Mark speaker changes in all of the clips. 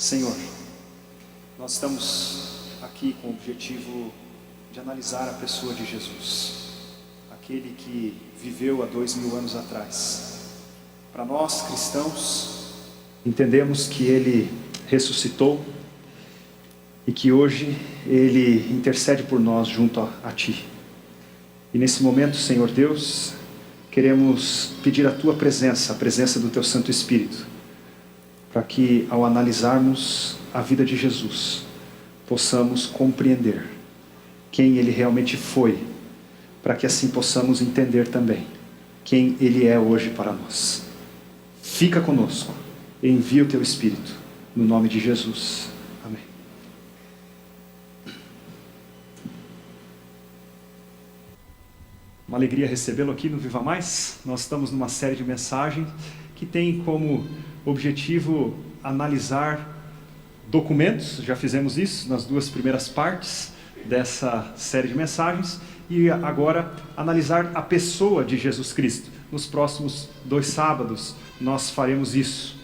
Speaker 1: Senhor, nós estamos aqui com o objetivo de analisar a pessoa de Jesus, aquele que viveu há 2000 anos atrás. Para nós cristãos, entendemos que Ele ressuscitou e que hoje Ele intercede por nós junto a Ti. E nesse momento, Senhor Deus, queremos pedir a Tua presença, a presença do Teu Santo Espírito, para que ao analisarmos a vida de Jesus, possamos compreender quem Ele realmente foi, para que assim possamos entender também quem Ele é hoje para nós. Fica conosco, envia o Teu Espírito, no nome de Jesus. Amém. Uma alegria recebê-lo aqui no Viva Mais. Nós estamos numa série de mensagens que tem como objetivo analisar documentos. Já fizemos isso nas 2 primeiras partes dessa série de mensagens. E agora analisar a pessoa de Jesus Cristo. Nos próximos 2 sábados nós faremos isso.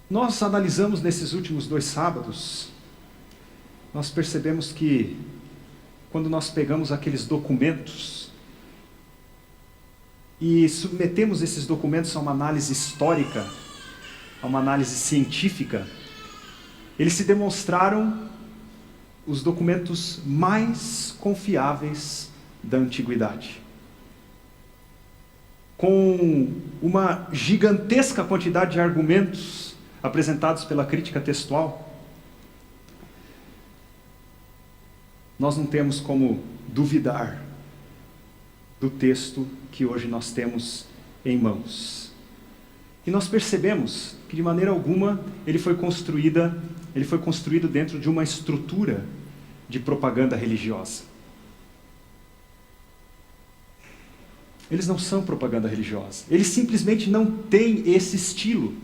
Speaker 1: Nós analisamos nesses últimos 2 sábados, nós percebemos que quando nós pegamos aqueles documentos e submetemos esses documentos a uma análise histórica, a uma análise científica, eles se demonstraram os documentos mais confiáveis da antiguidade. Com uma gigantesca quantidade de argumentos apresentados pela crítica textual, nós não temos como duvidar do texto que hoje nós temos em mãos. E nós percebemos que de maneira alguma ele foi construído dentro de uma estrutura de propaganda religiosa. Eles não são propaganda religiosa. Eles simplesmente não têm esse estilo.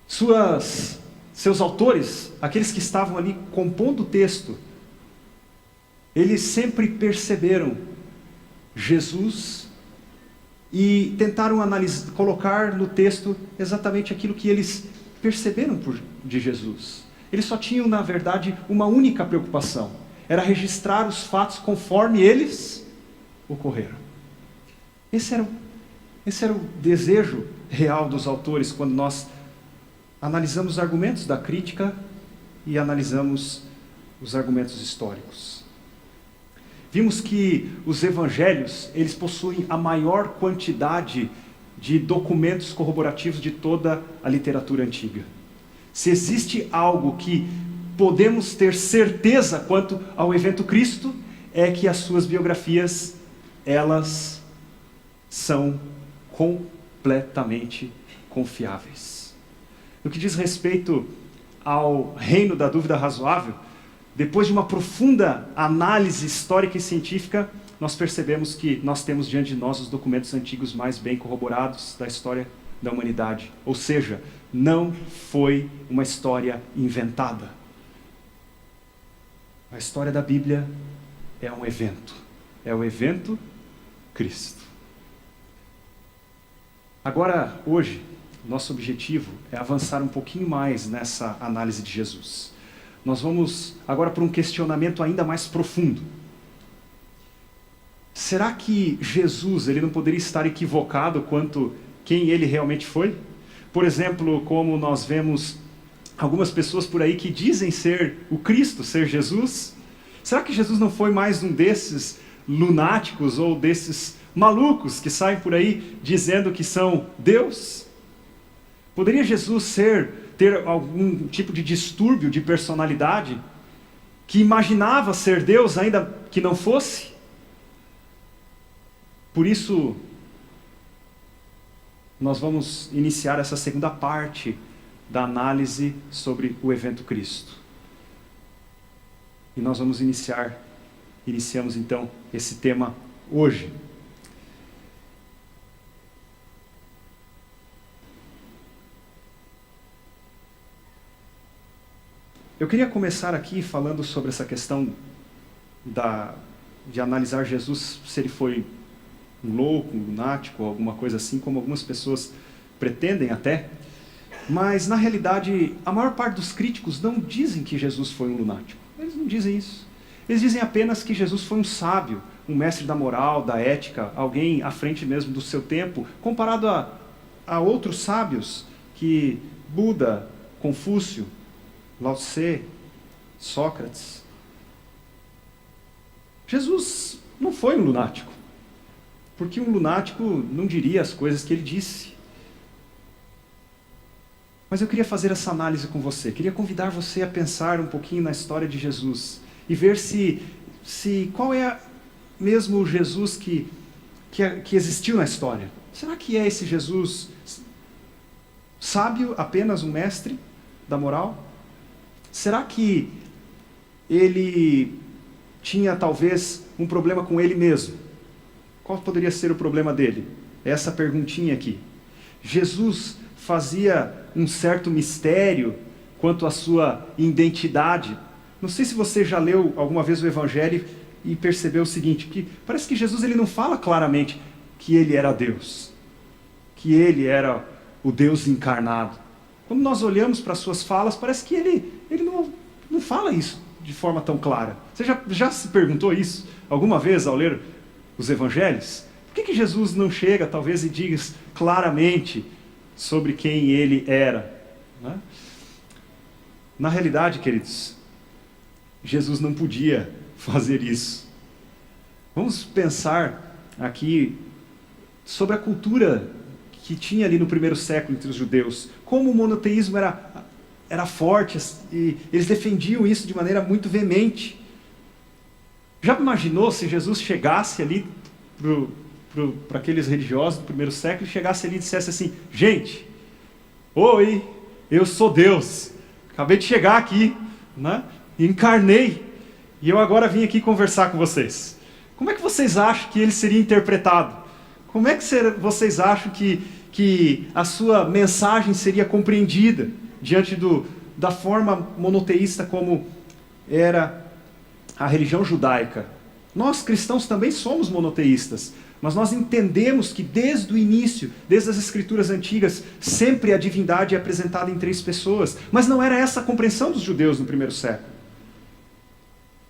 Speaker 1: Seus autores, aqueles que estavam ali compondo o texto, eles sempre perceberam Jesus e tentaram colocar no texto exatamente aquilo que eles perceberam de Jesus. Eles só tinham, na verdade, uma única preocupação: era registrar os fatos conforme eles ocorreram. Esse era o desejo real dos autores quando nós analisamos os argumentos da crítica e analisamos os argumentos históricos. Vimos que os evangelhos, eles possuem a maior quantidade de documentos corroborativos de toda a literatura antiga. Se existe algo que podemos ter certeza quanto ao evento Cristo, é que as suas biografias, elas são completamente confiáveis. No que diz respeito ao reino da dúvida razoável, depois de uma profunda análise histórica e científica, nós percebemos que nós temos diante de nós os documentos antigos mais bem corroborados da história da humanidade. Ou seja, não foi uma história inventada. A história da Bíblia é um evento. É o evento Cristo. Agora, hoje, nosso objetivo é avançar um pouquinho mais nessa análise de Jesus. Nós vamos agora para um questionamento ainda mais profundo. Será que Jesus ele não poderia estar equivocado quanto quem ele realmente foi? Por exemplo, como nós vemos algumas pessoas por aí que dizem ser o Cristo, ser Jesus. Será que Jesus não foi mais um desses lunáticos ou desses malucos que saem por aí dizendo que são Deus? Poderia Jesus ter algum tipo de distúrbio de personalidade, que imaginava ser Deus ainda que não fosse? Por isso, nós vamos iniciar essa segunda parte da análise sobre o evento Cristo. E nós vamos iniciamos então esse tema hoje. Eu queria começar aqui falando sobre essa questão de analisar Jesus, se ele foi um louco, um lunático, alguma coisa assim, como algumas pessoas pretendem até. Mas, na realidade, a maior parte dos críticos não dizem que Jesus foi um lunático. Eles não dizem isso. Eles dizem apenas que Jesus foi um sábio, um mestre da moral, da ética, alguém à frente mesmo do seu tempo, comparado a outros sábios que Buda, Confúcio, Lao Tse, Sócrates. Jesus não foi um lunático, porque um lunático não diria as coisas que ele disse. Mas eu queria fazer essa análise com você, queria convidar você a pensar um pouquinho na história de Jesus e ver se qual é mesmo o Jesus que existiu na história. Será que é esse Jesus sábio, apenas um mestre da moral? Será que ele tinha talvez um problema com ele mesmo? Qual poderia ser o problema dele? Essa perguntinha aqui. Jesus fazia um certo mistério quanto à sua identidade. Não sei se você já leu alguma vez o Evangelho e percebeu o seguinte, que parece que Jesus ele não fala claramente que ele era Deus, que ele era o Deus encarnado. Quando nós olhamos para as suas falas, parece que ele não fala isso de forma tão clara. Você já se perguntou isso alguma vez ao ler os Evangelhos? Por que Jesus não chega, talvez, e diz claramente sobre quem ele era? Né? Na realidade, queridos, Jesus não podia fazer isso. Vamos pensar aqui sobre a cultura que tinha ali no primeiro século entre os judeus. Como o monoteísmo era forte e eles defendiam isso de maneira muito veemente. Já imaginou se Jesus chegasse ali para aqueles religiosos do primeiro século, chegasse ali e dissesse assim: gente, oi, eu sou Deus, acabei de chegar aqui, né? Encarnei, e eu agora vim aqui conversar com vocês. Como é que vocês acham que ele seria interpretado? Como é que vocês acham que a sua mensagem seria compreendida diante da forma monoteísta como era a religião judaica? Nós cristãos também somos monoteístas, mas nós entendemos que desde o início, desde as escrituras antigas, sempre a divindade é apresentada em 3 pessoas. Mas não era essa a compreensão dos judeus no primeiro século.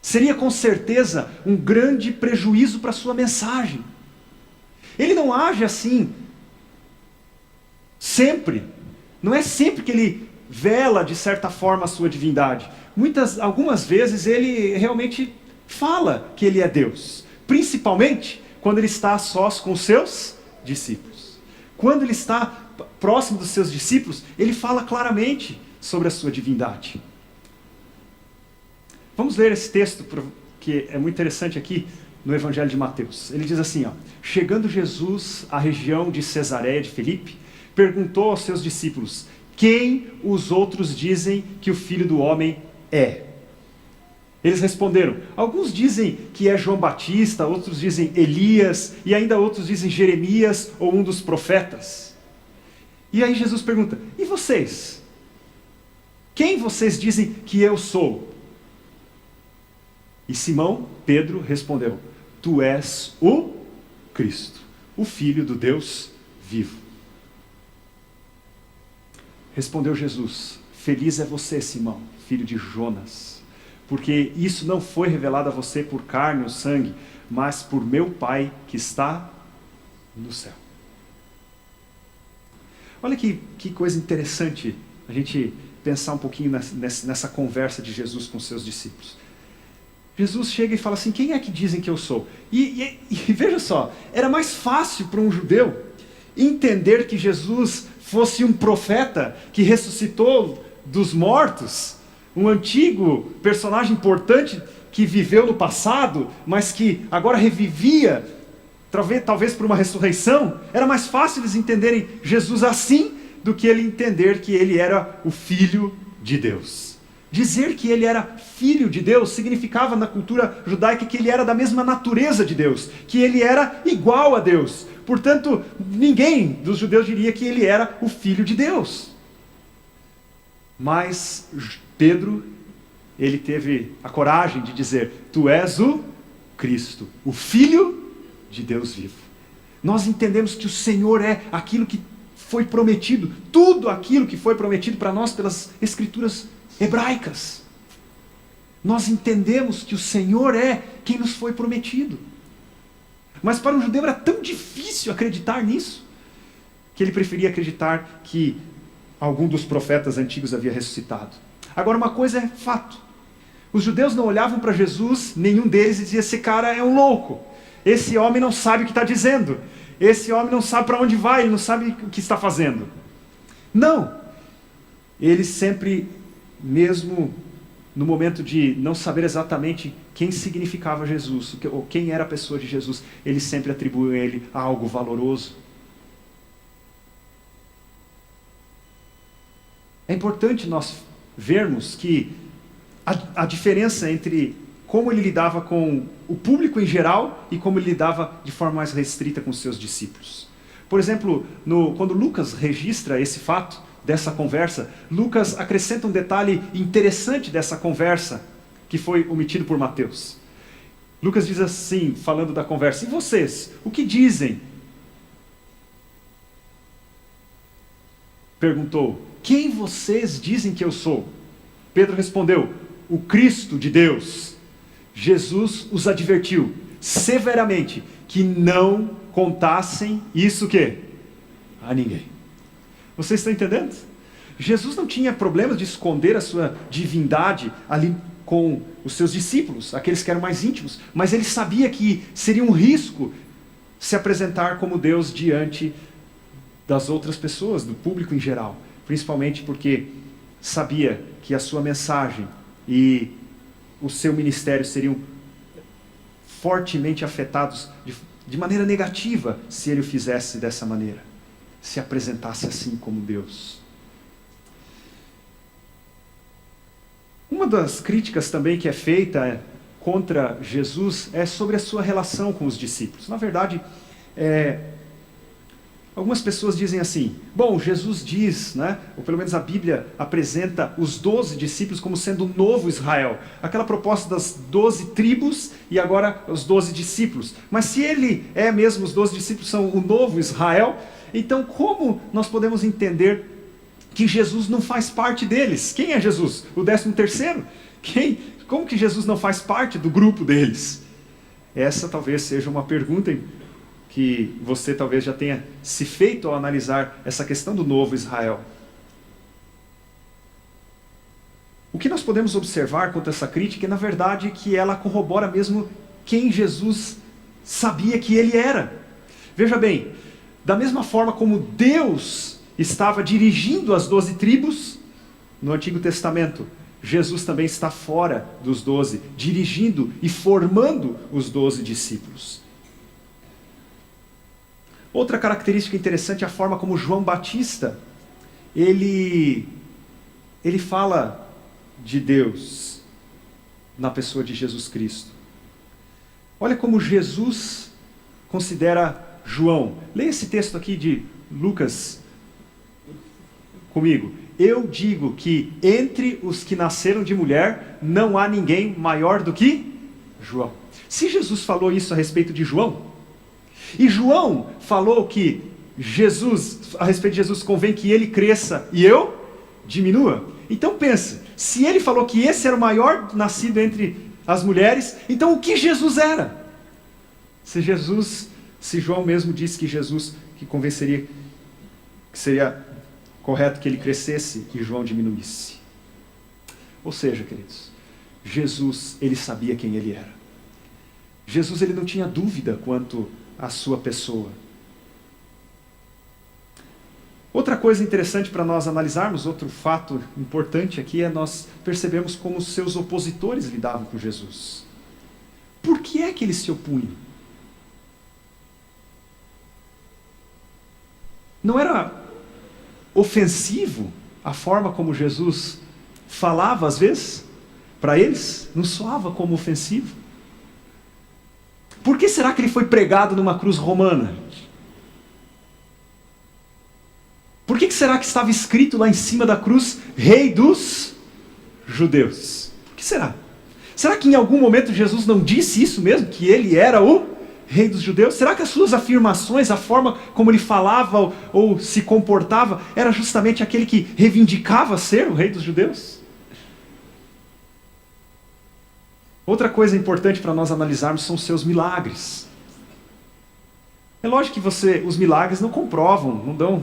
Speaker 1: Seria com certeza um grande prejuízo para a sua mensagem. Ele não age assim sempre. Não é sempre que ele vela de certa forma a sua divindade. Algumas vezes ele realmente fala que ele é Deus. Principalmente quando ele está a sós com os seus discípulos. Quando ele está próximo dos seus discípulos, ele fala claramente sobre a sua divindade. Vamos ler esse texto, que é muito interessante aqui no Evangelho de Mateus. Ele diz assim, ó: chegando Jesus à região de Cesareia de Filipe, perguntou aos seus discípulos: quem os outros dizem que o Filho do Homem é? Eles responderam: alguns dizem que é João Batista, outros dizem Elias, e ainda outros dizem Jeremias ou um dos profetas. E aí Jesus pergunta: e vocês? Quem vocês dizem que eu sou? E Simão Pedro respondeu: tu és o Cristo, o Filho do Deus vivo. Respondeu Jesus: feliz é você, Simão, filho de Jonas, porque isso não foi revelado a você por carne ou sangue, mas por meu Pai que está no céu. Olha que coisa interessante a gente pensar um pouquinho nessa conversa de Jesus com seus discípulos. Jesus chega e fala assim: quem é que dizem que eu sou? E veja só, era mais fácil para um judeu entender que Jesus fosse um profeta que ressuscitou dos mortos, um antigo personagem importante que viveu no passado, mas que agora revivia, talvez por uma ressurreição. Era mais fácil eles entenderem Jesus assim do que ele entender que ele era o Filho de Deus. Dizer que ele era Filho de Deus significava na cultura judaica que ele era da mesma natureza de Deus, que ele era igual a Deus. Portanto, ninguém dos judeus diria que ele era o Filho de Deus. Mas Pedro, ele teve a coragem de dizer: tu és o Cristo, o Filho de Deus vivo. Nós entendemos que o Senhor é aquilo que foi prometido, tudo aquilo que foi prometido para nós pelas Escrituras hebraicas. Nós entendemos que o Senhor é quem nos foi prometido. Mas para o judeu era tão difícil acreditar nisso, que ele preferia acreditar que algum dos profetas antigos havia ressuscitado. Agora, uma coisa é fato. Os judeus não olhavam para Jesus, nenhum deles, e dizia: esse cara é um louco. Esse homem não sabe o que está dizendo. Esse homem não sabe para onde vai, ele não sabe o que está fazendo. Não. Eles sempre, mesmo no momento de não saber exatamente quem significava Jesus, ou quem era a pessoa de Jesus, eles sempre atribuíam a ele a algo valoroso. É importante nós vermos que a diferença entre como ele lidava com o público em geral e como ele lidava de forma mais restrita com os seus discípulos. Por exemplo, quando Lucas registra esse fato, dessa conversa, Lucas acrescenta um detalhe interessante dessa conversa, que foi omitido por Mateus. Lucas diz assim, falando da conversa: e vocês, o que dizem? Perguntou: quem vocês dizem que eu sou? Pedro respondeu: o Cristo de Deus. Jesus os advertiu severamente que não contassem isso a ninguém. Vocês estão entendendo? Jesus não tinha problemas de esconder a sua divindade ali com os seus discípulos, aqueles que eram mais íntimos, mas ele sabia que seria um risco se apresentar como Deus diante das outras pessoas, do público em geral, principalmente porque sabia que a sua mensagem e o seu ministério seriam fortemente afetados de maneira negativa se ele o fizesse dessa maneira, se apresentasse assim como Deus. Uma das críticas também que é feita contra Jesus é sobre a sua relação com os discípulos. Na verdade, algumas pessoas dizem assim: bom, Jesus diz, ou pelo menos a Bíblia apresenta os 12 discípulos como sendo o novo Israel. Aquela proposta das 12 tribos e agora os 12 discípulos. Mas se ele é mesmo, os 12 discípulos são o novo Israel, então como nós podemos entender que Jesus não faz parte deles? Quem é Jesus? O 13º? Como que Jesus não faz parte do grupo deles? Essa talvez seja uma pergunta que você talvez já tenha se feito ao analisar essa questão do novo Israel. O que nós podemos observar quanto a essa crítica é, na verdade, que ela corrobora mesmo quem Jesus sabia que ele era. Veja bem, da mesma forma como Deus estava dirigindo as 12 tribos no Antigo Testamento, Jesus também está fora dos 12, dirigindo e formando os 12 discípulos. Outra característica interessante é a forma como João Batista, ele fala de Deus na pessoa de Jesus Cristo. Olha como Jesus considera João. Leia esse texto aqui de Lucas comigo. Eu digo que entre os que nasceram de mulher não há ninguém maior do que João. Se Jesus falou isso a respeito de João, e João falou que a respeito de Jesus, convém que ele cresça e eu diminua. Então pensa, se ele falou que esse era o maior nascido entre as mulheres, então o que Jesus era? Se João mesmo disse que Jesus, que convenceria, que seria correto que ele crescesse e João diminuísse. Ou seja, queridos, Jesus, ele sabia quem ele era. Jesus, ele não tinha dúvida quanto à sua pessoa. Outra coisa interessante para nós analisarmos, outro fato importante aqui, é nós percebemos como os seus opositores lidavam com Jesus. Por que é que eles se opunham? Não era ofensivo a forma como Jesus falava às vezes para eles? Não soava como ofensivo? Por que será que ele foi pregado numa cruz romana? Por que será que estava escrito lá em cima da cruz, Rei dos Judeus? Por que será? Será que em algum momento Jesus não disse isso mesmo? Que ele era o Rei dos judeus? Será que as suas afirmações, a forma como ele falava ou se comportava, era justamente aquele que reivindicava ser o Rei dos judeus? Outra coisa importante para nós analisarmos são os seus milagres. É lógico que os milagres não comprovam, não dão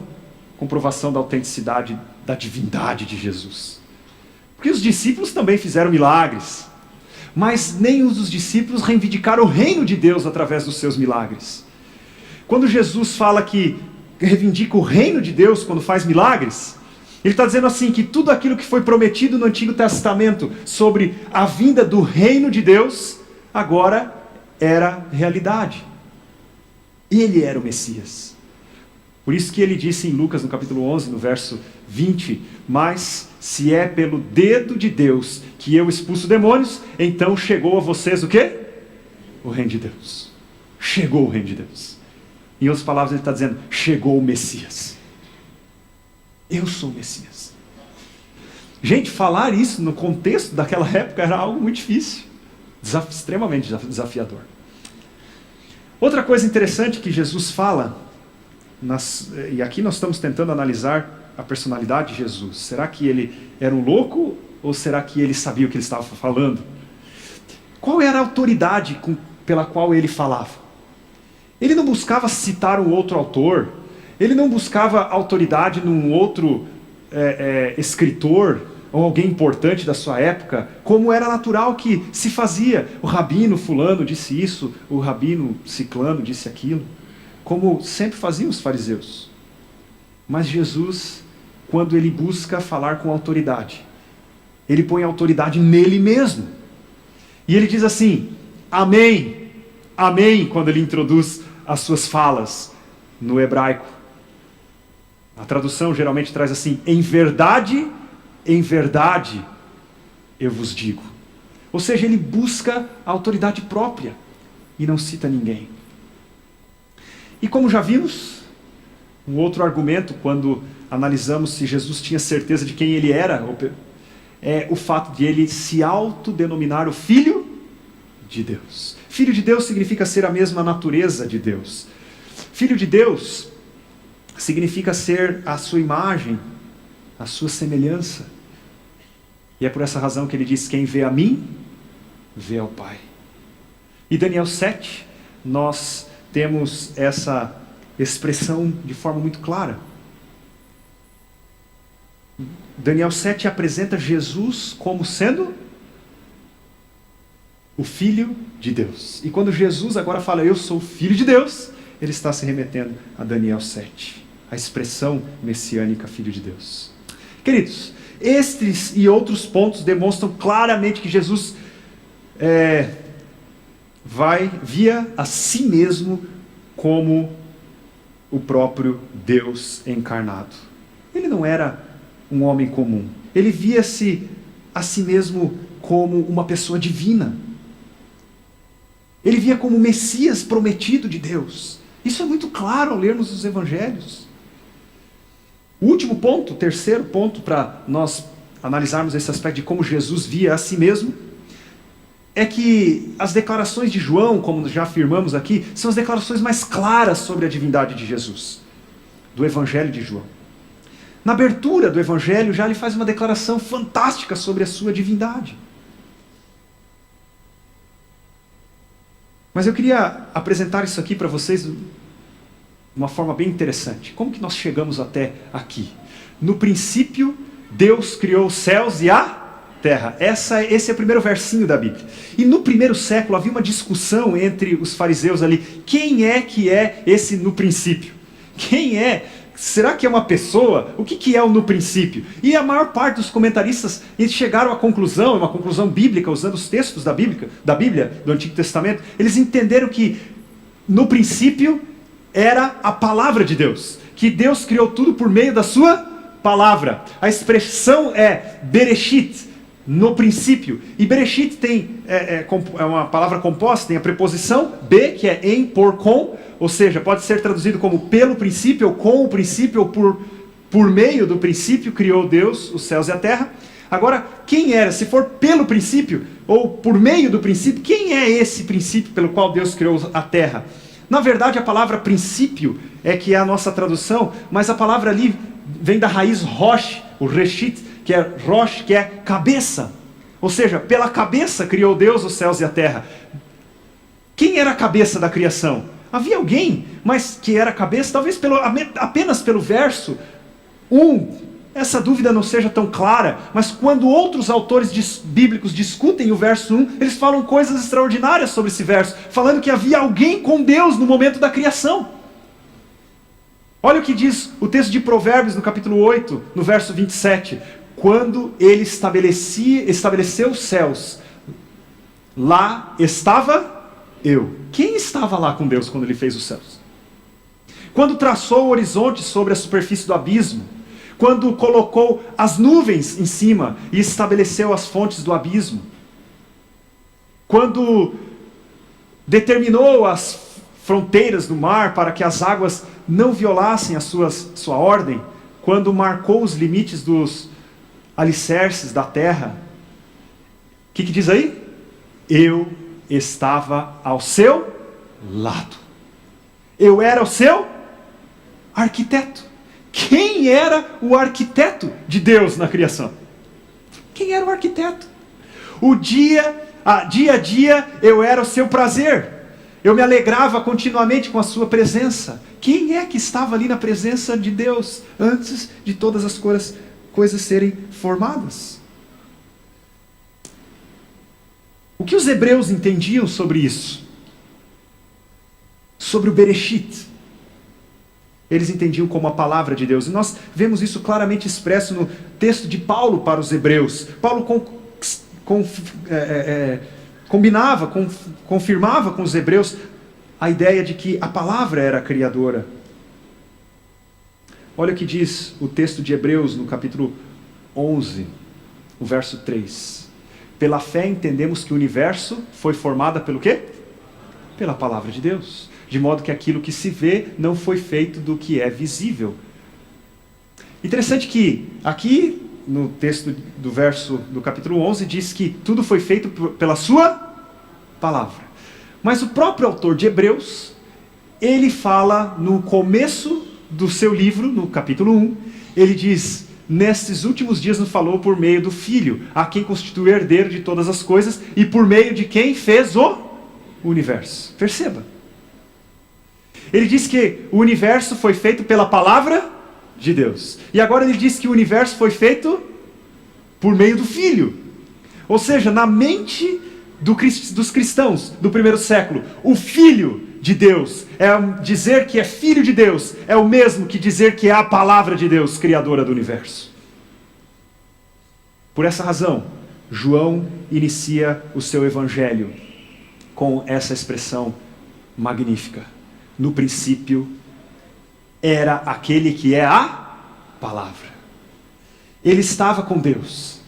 Speaker 1: comprovação da autenticidade, da divindade de Jesus. Porque os discípulos também fizeram milagres. Mas nem os dos discípulos reivindicaram o reino de Deus através dos seus milagres. Quando Jesus fala que reivindica o reino de Deus quando faz milagres, ele está dizendo assim, que tudo aquilo que foi prometido no Antigo Testamento sobre a vinda do reino de Deus, agora era realidade. Ele era o Messias. Por isso que ele disse em Lucas, no capítulo 11, no verso 20, mas se é pelo dedo de Deus que eu expulso demônios, então chegou a vocês o quê? O reino de Deus. Chegou o reino de Deus. Em outras palavras, ele está dizendo, chegou o Messias. Eu sou o Messias. Gente, falar isso no contexto daquela época era algo muito difícil. Extremamente desafiador. Outra coisa interessante que Jesus fala, e aqui nós estamos tentando analisar a personalidade de Jesus. Será que ele era um louco ou será que ele sabia o que ele estava falando? Qual era a autoridade pela qual ele falava? Ele não buscava citar um outro autor, ele não buscava autoridade num outro escritor ou alguém importante da sua época, como era natural que se fazia. O rabino fulano disse isso, o rabino ciclano disse aquilo, como sempre faziam os fariseus. Mas Jesus, quando ele busca falar com autoridade, ele põe autoridade nele mesmo. E ele diz assim, amém, amém, quando ele introduz as suas falas no hebraico. A tradução geralmente traz assim, em verdade eu vos digo. Ou seja, ele busca a autoridade própria e não cita ninguém. E como já vimos, um outro argumento quando analisamos se Jesus tinha certeza de quem ele era, é o fato de ele se autodenominar o Filho de Deus. Filho de Deus significa ser a mesma natureza de Deus. Filho de Deus significa ser a sua imagem, a sua semelhança. E é por essa razão que ele diz, quem vê a mim, vê ao Pai. E Daniel 7, nós temos essa expressão de forma muito clara. Daniel 7 apresenta Jesus como sendo o Filho de Deus. E quando Jesus agora fala, eu sou o Filho de Deus, ele está se remetendo a Daniel 7, a expressão messiânica Filho de Deus. Queridos, estes e outros pontos demonstram claramente que Jesus via a si mesmo como o próprio Deus encarnado. Ele não era um homem comum. Ele via-se a si mesmo como uma pessoa divina. Ele via como o Messias prometido de Deus. Isso é muito claro ao lermos os evangelhos. O último ponto, o terceiro ponto para nós analisarmos esse aspecto de como Jesus via a si mesmo, é que as declarações de João, como já afirmamos aqui, são as declarações mais claras sobre a divindade de Jesus, do Evangelho de João. Na abertura do Evangelho, já ele faz uma declaração fantástica sobre a sua divindade. Mas eu queria apresentar isso aqui para vocês de uma forma bem interessante. Como que nós chegamos até aqui? No princípio, Deus criou os céus e a terra. Esse é o primeiro versinho da Bíblia. E no primeiro século havia uma discussão entre os fariseus ali. Quem é que é esse no princípio? Quem é? Será que é uma pessoa? O que é o no princípio? E a maior parte dos comentaristas eles chegaram à conclusão, uma conclusão bíblica, usando os textos da Bíblia, do Antigo Testamento, eles entenderam que no princípio era a palavra de Deus, que Deus criou tudo por meio da sua palavra. A expressão é Bereshit, no princípio. E Bereshit é uma palavra composta, tem a preposição be, que é em, por, com, ou seja, pode ser traduzido como pelo princípio, ou com o princípio, ou por meio do princípio criou Deus os céus e a terra. Agora, quem era? Se for pelo princípio, ou por meio do princípio, quem é esse princípio pelo qual Deus criou a terra? Na verdade, a palavra princípio é que é a nossa tradução, mas a palavra ali vem da raiz rosh, o reshit, que é rosh, que é cabeça. Ou seja, pela cabeça criou Deus os céus e a terra. Quem era a cabeça da criação? Havia alguém, mas que era a cabeça, talvez apenas pelo verso 1, essa dúvida não seja tão clara, mas quando outros autores bíblicos discutem o verso 1, eles falam coisas extraordinárias sobre esse verso, falando que havia alguém com Deus no momento da criação. Olha o que diz o texto de Provérbios, no capítulo 8, no verso 27. Quando ele estabeleceu os céus, lá estava eu. Quem estava lá com Deus quando ele fez os céus? Quando traçou o horizonte sobre a superfície do abismo, quando colocou as nuvens em cima e estabeleceu as fontes do abismo, quando determinou as fronteiras do mar para que as águas não violassem a sua ordem, quando marcou os limites dos alicerces da terra, o que diz aí? Eu estava ao seu lado. Eu era o seu arquiteto. Quem era o arquiteto de Deus na criação? Quem era o arquiteto? Dia a dia, eu era o seu prazer. Eu me alegrava continuamente com a sua presença. Quem é que estava ali na presença de Deus antes de todas as coisas serem formadas? O que os hebreus entendiam sobre isso? Sobre o Bereshit. Eles entendiam como a palavra de Deus. E nós vemos isso claramente expresso no texto de Paulo para os hebreus. Paulo confirmava com os hebreus a ideia de que a palavra era a criadora. Olha o que diz o texto de Hebreus no capítulo 11, o verso 3. Pela fé entendemos que o universo foi formado pelo quê? Pela palavra de Deus. De modo que aquilo que se vê não foi feito do que é visível. Interessante que aqui no texto do capítulo 11 diz que tudo foi feito pela sua palavra. Mas o próprio autor de Hebreus, ele fala no começo do seu livro, no capítulo 1, ele diz: nestes últimos dias nos falou por meio do Filho, a quem constituiu herdeiro de todas as coisas e por meio de quem fez o universo. Perceba. Ele diz que o universo foi feito pela palavra de Deus. E agora ele diz que o universo foi feito por meio do Filho. Ou seja, na mente dos cristãos do primeiro século, o Filho de Deus, dizer que é Filho de Deus, é o mesmo que dizer que é a palavra de Deus, criadora do universo. Por essa razão, João inicia o seu evangelho com essa expressão magnífica. No princípio, era aquele que é a palavra. Ele estava com Deus.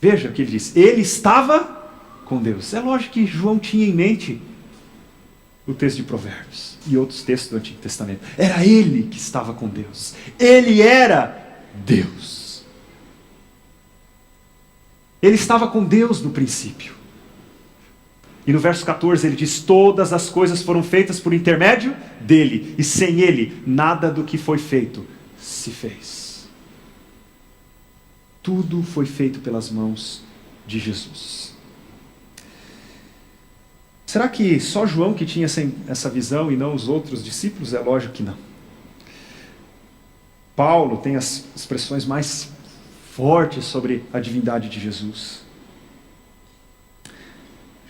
Speaker 1: Veja o que ele diz. Ele estava com Deus. É lógico que João tinha em mente o texto de Provérbios e outros textos do Antigo Testamento. Era ele que estava com Deus. Ele era Deus. Ele estava com Deus no princípio. E no verso 14 ele diz: todas as coisas foram feitas por intermédio dele, e sem ele, nada do que foi feito se fez. Tudo foi feito pelas mãos de Jesus. Será que só João que tinha essa visão e não os outros discípulos? É lógico que não. Paulo tem as expressões mais fortes sobre a divindade de Jesus.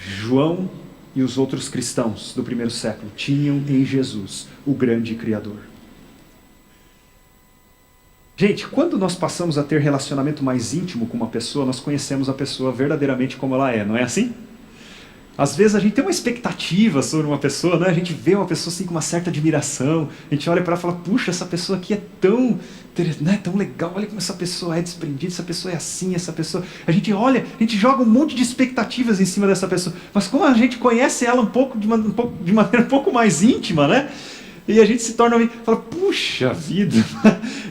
Speaker 1: João e os outros cristãos do primeiro século tinham em Jesus o grande Criador. Gente, quando nós passamos a ter relacionamento mais íntimo com uma pessoa, nós conhecemos a pessoa verdadeiramente como ela é, não é assim? Às vezes a gente tem uma expectativa sobre uma pessoa, né? A gente vê uma pessoa assim com uma certa admiração, a gente olha para ela e fala: puxa, essa pessoa aqui é tão legal, olha como essa pessoa é desprendida, essa pessoa é assim, essa pessoa... A gente olha, a gente joga um monte de expectativas em cima dessa pessoa, mas como a gente conhece ela de maneira um pouco mais íntima, né? E a gente se torna, fala, puxa vida,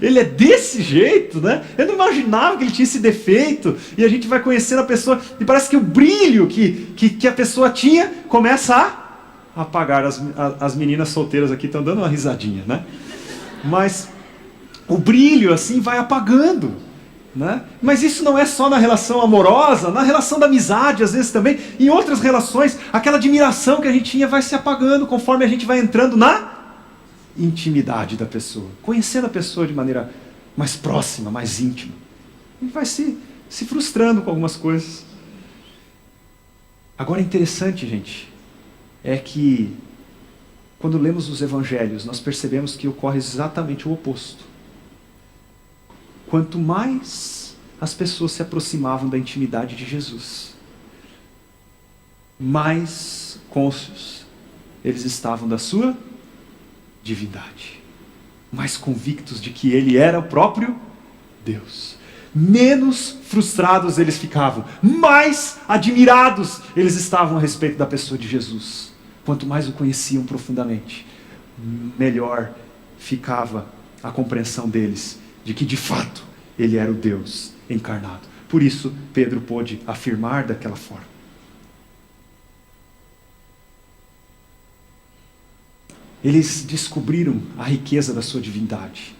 Speaker 1: ele é desse jeito, né? Eu não imaginava que ele tinha esse defeito. E a gente vai conhecendo a pessoa e parece que o brilho que a pessoa tinha começa a apagar. As meninas solteiras aqui estão dando uma risadinha, né? Mas o brilho assim vai apagando, né? Mas isso não é só na relação amorosa, na relação da amizade, às vezes também, em outras relações, aquela admiração que a gente tinha vai se apagando conforme a gente vai entrando na intimidade da pessoa, conhecendo a pessoa de maneira mais próxima, mais íntima. E vai se frustrando com algumas coisas. Agora, interessante, gente, é que quando lemos os evangelhos, nós percebemos que ocorre exatamente o oposto. Quanto mais as pessoas se aproximavam da intimidade de Jesus, mais cônscios eles estavam da sua divindade, mais convictos de que ele era o próprio Deus. Menos frustrados eles ficavam, mais admirados eles estavam a respeito da pessoa de Jesus. Quanto mais o conheciam profundamente, melhor ficava a compreensão deles de que de fato ele era o Deus encarnado. Por isso Pedro pôde afirmar daquela forma. Eles descobriram a riqueza da sua divindade.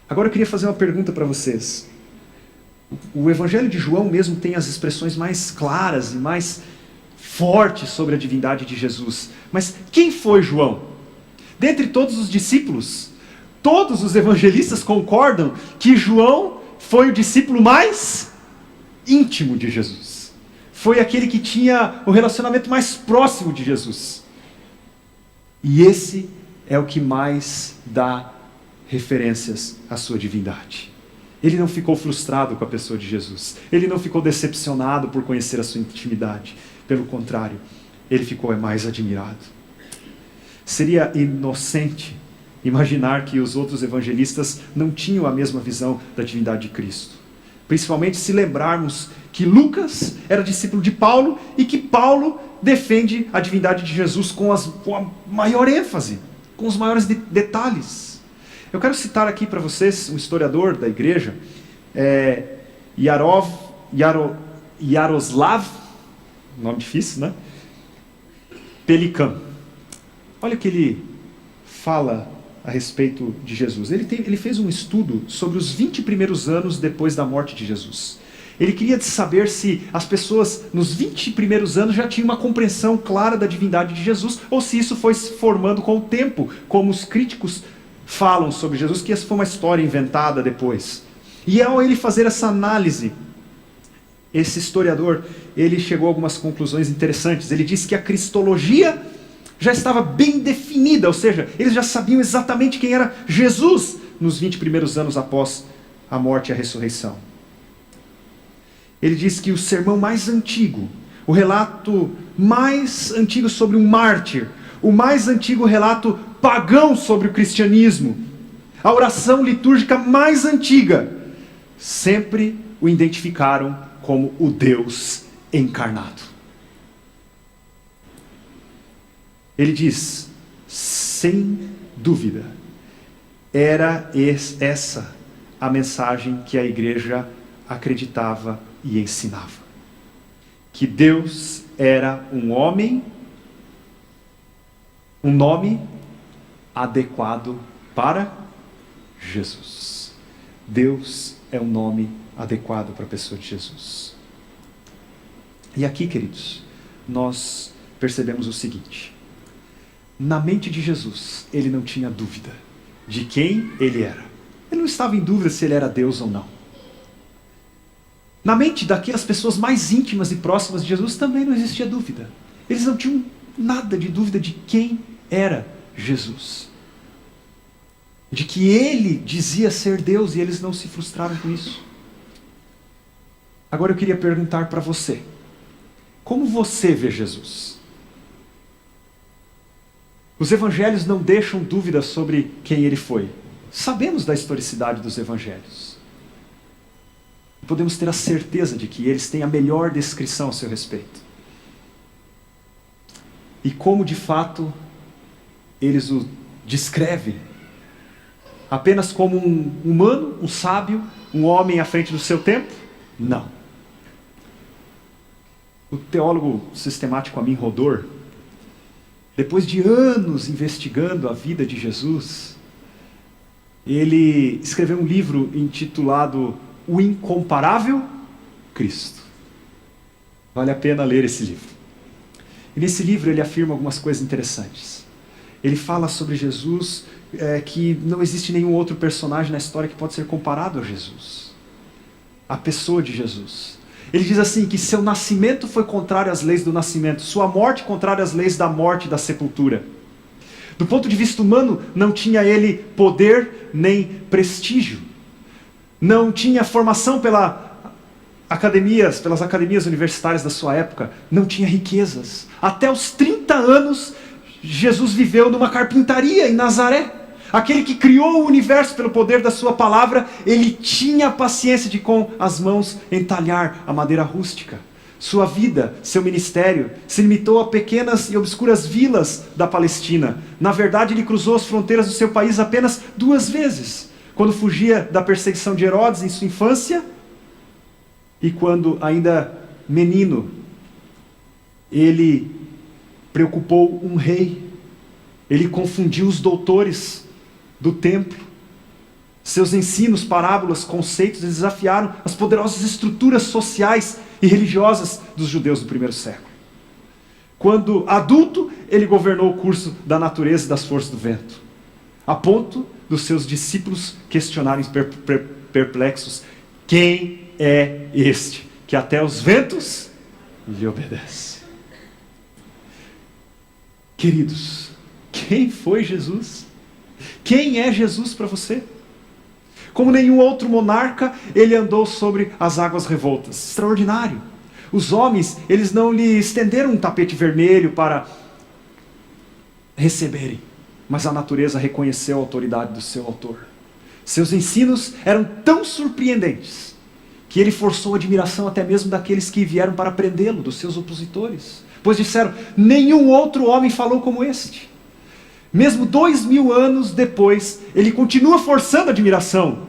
Speaker 1: Agora eu queria fazer uma pergunta para vocês. O Evangelho de João mesmo tem as expressões mais claras e mais fortes sobre a divindade de Jesus. Mas quem foi João? Dentre todos os discípulos, todos os evangelistas concordam que João foi o discípulo mais íntimo de Jesus. Foi aquele que tinha o relacionamento mais próximo de Jesus. E esse é o que mais dá referências à sua divindade. Ele não ficou frustrado com a pessoa de Jesus. Ele não ficou decepcionado por conhecer a sua intimidade. Pelo contrário, ele ficou mais admirado. Seria inocente imaginar que os outros evangelistas não tinham a mesma visão da divindade de Cristo. Principalmente se lembrarmos que Lucas era discípulo de Paulo e que Paulo defende a divindade de Jesus com a maior ênfase, com os maiores detalhes. Eu quero citar aqui para vocês um historiador da igreja, Yaroslav, nome difícil, né? Pelikan. Olha o que ele fala a respeito de Jesus. Ele fez um estudo sobre os 20 primeiros anos depois da morte de Jesus. Ele queria saber se as pessoas nos 20 primeiros anos já tinham uma compreensão clara da divindade de Jesus, ou se isso foi se formando com o tempo, como os críticos falam sobre Jesus, que essa foi uma história inventada depois. E ao ele fazer essa análise, esse historiador, ele chegou a algumas conclusões interessantes. Ele disse que a cristologia já estava bem definida, ou seja, eles já sabiam exatamente quem era Jesus nos 20 primeiros anos após a morte e a ressurreição. Ele diz que o sermão mais antigo, o relato mais antigo sobre um mártir, o mais antigo relato pagão sobre o cristianismo, a oração litúrgica mais antiga, sempre o identificaram como o Deus encarnado. Ele diz, sem dúvida, era essa a mensagem que a igreja acreditava e ensinava. Que Deus era um homem, um nome adequado para Jesus. Deus é um nome adequado para a pessoa de Jesus. E aqui, queridos, nós percebemos o seguinte. Na mente de Jesus, ele não tinha dúvida de quem ele era. Ele não estava em dúvida se ele era Deus ou não. Na mente daquelas pessoas mais íntimas e próximas de Jesus também não existia dúvida. Eles não tinham nada de dúvida de quem era Jesus. De que ele dizia ser Deus e eles não se frustraram com isso. Agora eu queria perguntar para você. Como você vê Jesus? Os evangelhos não deixam dúvida sobre quem ele foi. Sabemos da historicidade dos evangelhos. Podemos ter a certeza de que eles têm a melhor descrição a seu respeito. E como de fato eles o descreve apenas como um humano, um sábio, um homem à frente do seu tempo? Não. O teólogo sistemático Amin Rodor, depois de anos investigando a vida de Jesus, ele escreveu um livro intitulado O Incomparável Cristo. Vale a pena ler esse livro. E nesse livro ele afirma algumas coisas interessantes. Ele fala sobre Jesus, que não existe nenhum outro personagem na história que pode ser comparado a Jesus. A pessoa de Jesus. Ele diz assim, que seu nascimento foi contrário às leis do nascimento, sua morte contrária às leis da morte e da sepultura. Do ponto de vista humano, não tinha ele poder nem prestígio. Não tinha formação pelas academias universitárias da sua época. Não tinha riquezas. Até os 30 anos, Jesus viveu numa carpintaria em Nazaré. Aquele que criou o universo pelo poder da sua palavra, ele tinha a paciência de com as mãos entalhar a madeira rústica. Sua vida, seu ministério, se limitou a pequenas e obscuras vilas da Palestina. Na verdade, ele cruzou as fronteiras do seu país apenas 2 vezes. Quando fugia da perseguição de Herodes em sua infância e quando ainda menino, ele preocupou um rei. Ele confundiu os doutores do templo. Seus ensinos, parábolas, conceitos desafiaram as poderosas estruturas sociais e religiosas dos judeus do primeiro século. Quando adulto, ele governou o curso da natureza e das forças do vento, a ponto dos seus discípulos questionarem perplexos: quem é este que até os ventos lhe obedece? Queridos, quem foi Jesus? Quem é Jesus para você? Como nenhum outro monarca, ele andou sobre as águas revoltas. Extraordinário. Os homens, eles não lhe estenderam um tapete vermelho para receberem, mas a natureza reconheceu a autoridade do seu autor. Seus ensinos eram tão surpreendentes que ele forçou a admiração até mesmo daqueles que vieram para prendê-lo, dos seus opositores. Pois disseram, nenhum outro homem falou como este. Mesmo 2000 anos depois, ele continua forçando a admiração,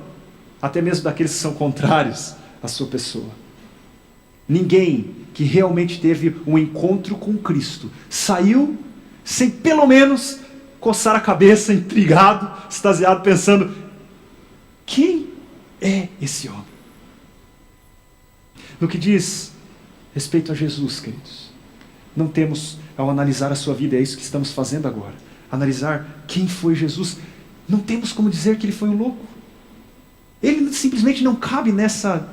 Speaker 1: até mesmo daqueles que são contrários à sua pessoa. Ninguém que realmente teve um encontro com Cristo saiu sem pelo menos coçar a cabeça, intrigado, extasiado, pensando: quem é esse homem? No que diz respeito a Jesus, queridos, não temos, ao analisar a sua vida, é isso que estamos fazendo agora, analisar quem foi Jesus, não temos como dizer que ele foi um louco. Ele simplesmente não cabe nessa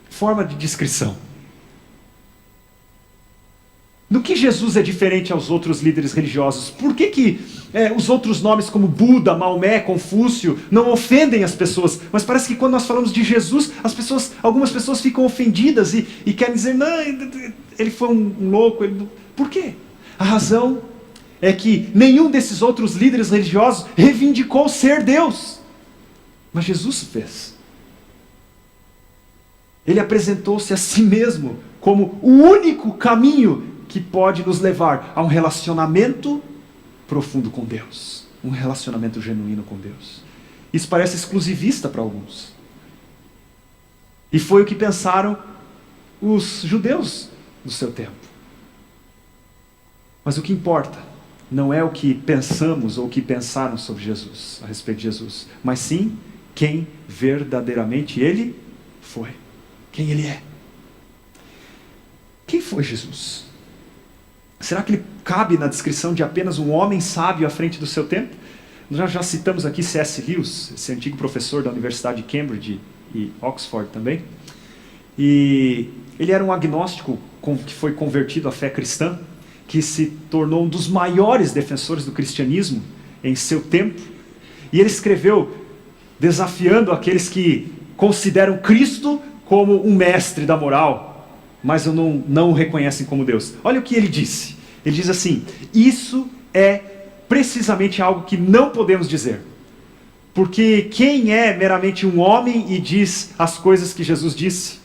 Speaker 1: forma de descrição. No que Jesus é diferente aos outros líderes religiosos? Por que os outros nomes como Buda, Maomé, Confúcio não ofendem as pessoas? Mas parece que quando nós falamos de Jesus, algumas pessoas ficam ofendidas e querem dizer, não, ele foi um louco. Por quê? A razão é que nenhum desses outros líderes religiosos reivindicou ser Deus. Mas Jesus fez. Ele apresentou-se a si mesmo como o único caminho que pode nos levar a um relacionamento profundo com Deus. Um relacionamento genuíno com Deus. Isso parece exclusivista para alguns. E foi o que pensaram os judeus do seu tempo. Mas o que importa não é o que pensamos ou o que pensaram sobre Jesus, a respeito de Jesus, mas sim quem verdadeiramente ele foi. Quem ele é. Quem foi Jesus? Será que ele cabe na descrição de apenas um homem sábio à frente do seu tempo? Nós já citamos aqui C.S. Lewis, esse antigo professor da Universidade de Cambridge e Oxford também. E ele era um agnóstico que foi convertido à fé cristã, que se tornou um dos maiores defensores do cristianismo em seu tempo. E ele escreveu desafiando aqueles que consideram Cristo como um mestre da moral, mas não o reconhecem como Deus. Olha o que ele disse. Ele diz assim: isso é precisamente algo que não podemos dizer. Porque quem é meramente um homem e diz as coisas que Jesus disse,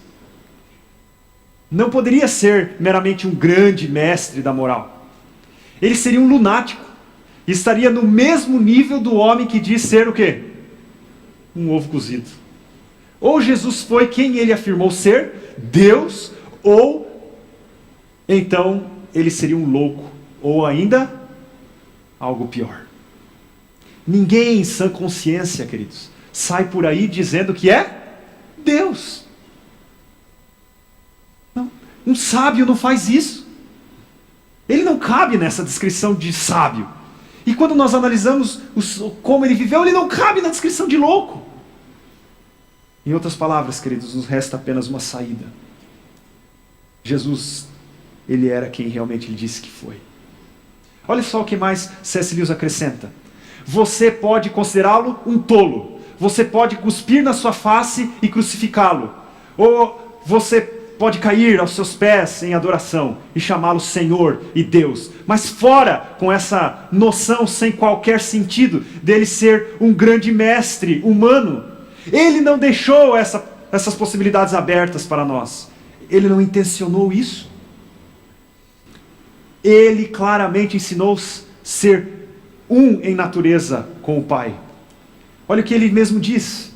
Speaker 1: não poderia ser meramente um grande mestre da moral. Ele seria um lunático, estaria no mesmo nível do homem que diz ser o quê? Um ovo cozido. Ou Jesus foi quem ele afirmou ser, Deus, ou então ele seria um louco, ou ainda algo pior. Ninguém em sã consciência, queridos, sai por aí dizendo que é Deus. Não, um sábio não faz isso. Ele não cabe nessa descrição de sábio. E quando nós analisamos como ele viveu, ele não cabe na descrição de louco. Em outras palavras, queridos, nos resta apenas uma saída. Jesus, ele era quem realmente ele disse que foi. Olha só o que mais C.S. Lewis acrescenta. Você pode considerá-lo um tolo. Você pode cuspir na sua face e crucificá-lo. Ou você pode cair aos seus pés em adoração e chamá-lo Senhor e Deus. Mas fora com essa noção sem qualquer sentido dele ser um grande mestre humano. Ele não deixou essas possibilidades abertas para nós. Ele não intencionou isso. Ele claramente ensinou ser um em natureza com o Pai. Olha o que ele mesmo diz.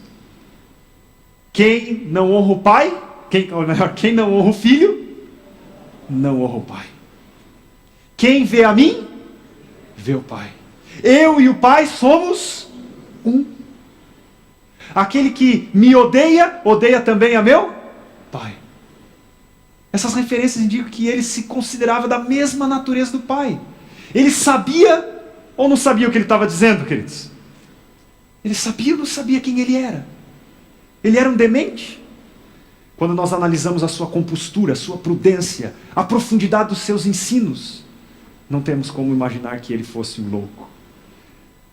Speaker 1: Quem não honra o Pai, quem não honra o Filho, não honra o Pai. Quem vê a mim, vê o Pai. Eu e o Pai somos um. Aquele que me odeia, odeia também a meu Pai. Essas referências indicam que ele se considerava da mesma natureza do Pai. Ele sabia ou não sabia o que ele estava dizendo, queridos? Ele sabia ou não sabia quem ele era? Ele era um demente? Quando nós analisamos a sua compostura, a sua prudência, a profundidade dos seus ensinos, não temos como imaginar que ele fosse um louco.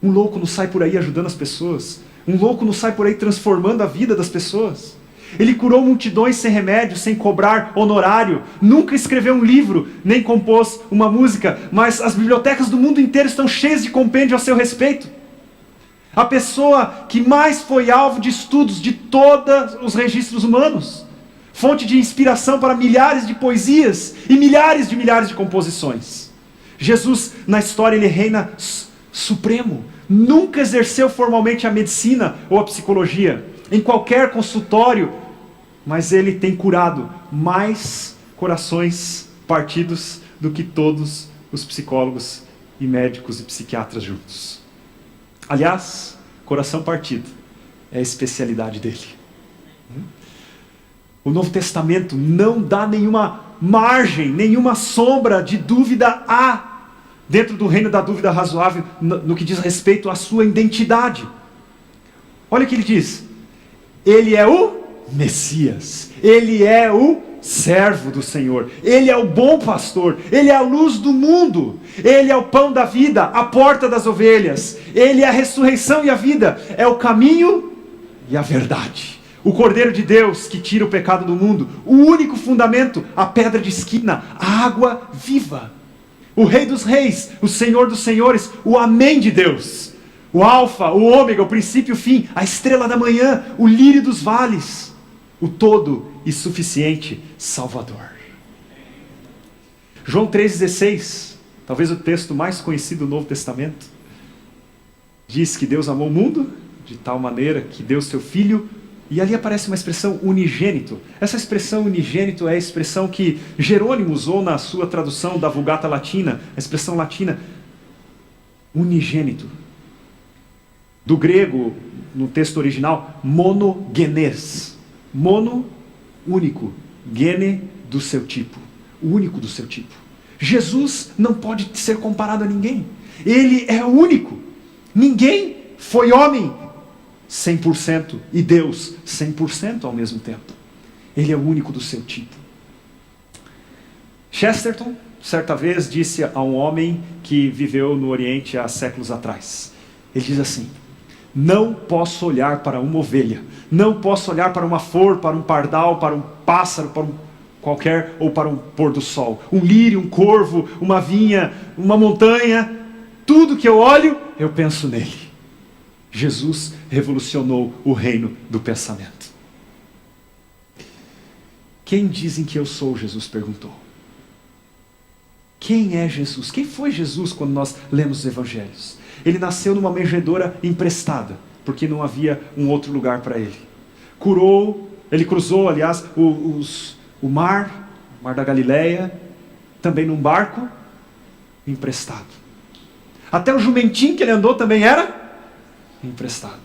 Speaker 1: Um louco não sai por aí ajudando as pessoas. Um louco não sai por aí transformando a vida das pessoas. Ele curou multidões sem remédio, sem cobrar honorário. Nunca escreveu um livro, nem compôs uma música. Mas as bibliotecas do mundo inteiro estão cheias de compêndio a seu respeito. A pessoa que mais foi alvo de estudos de todos os registros humanos. Fonte de inspiração para milhares de poesias e milhares de composições. Jesus, na história, ele reina supremo. Nunca exerceu formalmente a medicina ou a psicologia, em qualquer consultório, mas ele tem curado mais corações partidos do que todos os psicólogos e médicos e psiquiatras juntos. Aliás, coração partido é a especialidade dele. O Novo Testamento não dá nenhuma margem, nenhuma sombra de dúvida dentro do reino da dúvida razoável, no que diz respeito à sua identidade. Olha o que ele diz. Ele é o Messias. Ele é o servo do Senhor. Ele é o bom pastor. Ele é a luz do mundo. Ele é o pão da vida, a porta das ovelhas. Ele é a ressurreição e a vida. É o caminho e a verdade. O Cordeiro de Deus que tira o pecado do mundo. O único fundamento, a pedra de esquina, a água viva. O Rei dos Reis, o Senhor dos Senhores, o Amém de Deus. O Alfa, o Ômega, o princípio e o fim, a estrela da manhã, o lírio dos vales. O todo e suficiente Salvador. João 3,16, talvez o texto mais conhecido do Novo Testamento, diz que Deus amou o mundo de tal maneira que deu seu Filho. E ali aparece uma expressão unigênito. Essa expressão unigênito é a expressão que Jerônimo usou na sua tradução da Vulgata Latina, a expressão latina, unigênito. Do grego, no texto original, monogenes. Mono, único. Gene, do seu tipo. O único do seu tipo. Jesus não pode ser comparado a ninguém. Ele é o único. Ninguém foi homem 100% e Deus 100% ao mesmo tempo. Ele é o único do seu tipo. Chesterton, certa vez, disse a um homem que viveu no Oriente há séculos atrás. Ele diz assim: não posso olhar para uma ovelha, não posso olhar para uma flor, para um pardal, para um pássaro, para um qualquer, ou para um pôr do sol. Um lírio, um corvo, uma vinha, uma montanha. Tudo que eu olho, eu penso nele. Jesus revolucionou o reino do pensamento. Quem dizem que eu sou? Jesus perguntou. Quem é Jesus? Quem foi Jesus quando nós lemos os evangelhos? Ele nasceu numa manjedoura emprestada, porque não havia um outro lugar para ele. Ele cruzou, aliás, o mar da Galileia, também num barco emprestado. Até o jumentinho que ele andou também era emprestado.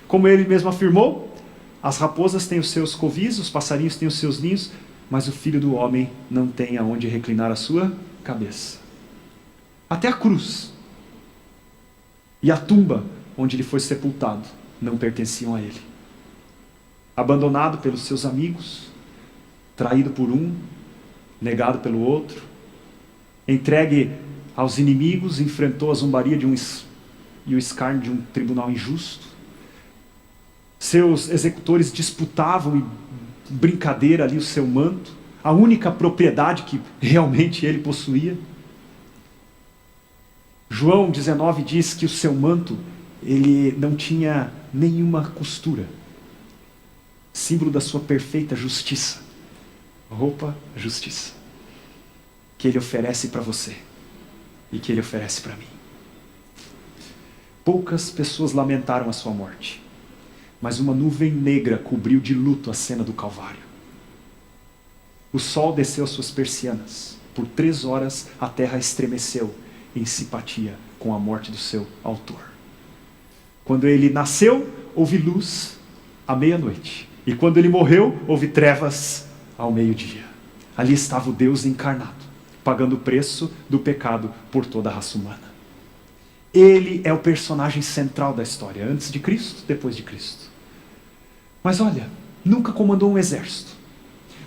Speaker 1: Como ele mesmo afirmou, as raposas têm os seus covis, os passarinhos têm os seus ninhos, mas o Filho do Homem não tem aonde reclinar a sua cabeça. Até a cruz e a tumba onde ele foi sepultado não pertenciam a ele. Abandonado pelos seus amigos, traído por um, negado pelo outro, entregue aos inimigos, enfrentou a zombaria e o escárnio de um tribunal injusto. Seus executores disputavam em brincadeira ali o seu manto, a única propriedade que realmente ele possuía. João 19 diz que o seu manto, ele não tinha nenhuma costura, símbolo da sua perfeita justiça. Roupa, justiça, que ele oferece para você e que ele oferece para mim. Poucas pessoas lamentaram a sua morte, mas uma nuvem negra cobriu de luto a cena do Calvário. O sol desceu suas persianas. Por 3 horas a terra estremeceu em simpatia com a morte do seu autor. Quando ele nasceu, houve luz à meia-noite. E quando ele morreu, houve trevas ao meio-dia. Ali estava o Deus encarnado, pagando o preço do pecado por toda a raça humana. Ele é o personagem central da história, antes de Cristo, depois de Cristo. Mas olha, nunca comandou um exército,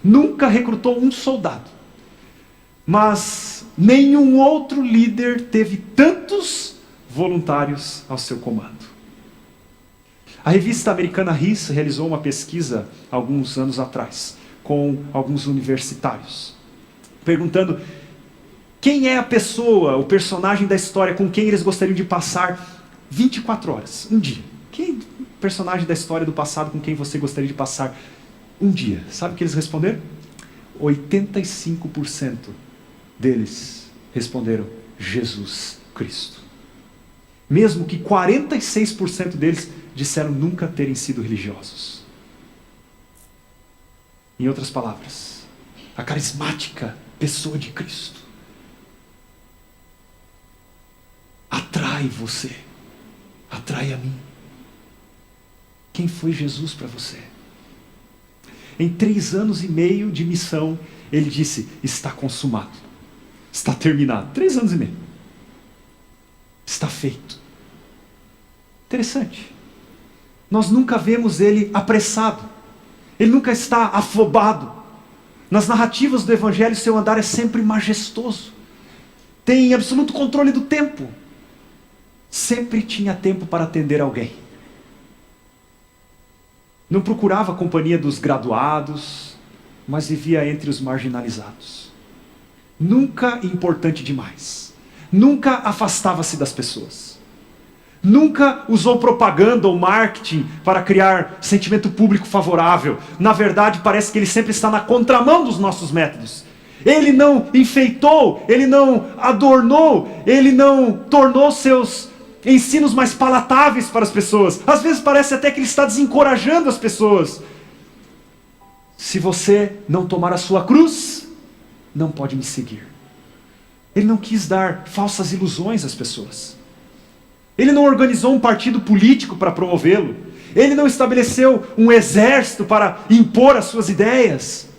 Speaker 1: nunca recrutou um soldado, mas nenhum outro líder teve tantos voluntários ao seu comando. A revista americana RIS realizou uma pesquisa alguns anos atrás, com alguns universitários, perguntando quem é a pessoa, o personagem da história com quem eles gostariam de passar 24 horas, um dia. Quem personagem da história do passado com quem você gostaria de passar um dia? Sabe o que eles responderam? 85% deles responderam Jesus Cristo. Mesmo que 46% deles disseram nunca terem sido religiosos. Em outras palavras, a carismática pessoa de Cristo atrai você, atrai a mim. Quem foi Jesus para você? Em 3 anos e meio de missão, ele disse, está consumado, está terminado. 3 anos e meio. Está feito. Interessante. Nós nunca vemos ele apressado. Ele nunca está afobado. Nas narrativas do Evangelho, seu andar é sempre majestoso. Tem absoluto controle do tempo. Sempre tinha tempo para atender alguém. Não procurava a companhia dos graduados, mas vivia entre os marginalizados. Nunca importante demais. Nunca afastava-se das pessoas. Nunca usou propaganda ou marketing para criar sentimento público favorável. Na verdade, parece que ele sempre está na contramão dos nossos métodos. Ele não enfeitou, ele não adornou, ele não tornou seus ensinos mais palatáveis para as pessoas. Às vezes parece até que ele está desencorajando as pessoas. Se você não tomar a sua cruz, não pode me seguir. Ele não quis dar falsas ilusões às pessoas. Ele não organizou um partido político para promovê-lo. Ele não estabeleceu um exército para impor as suas ideias.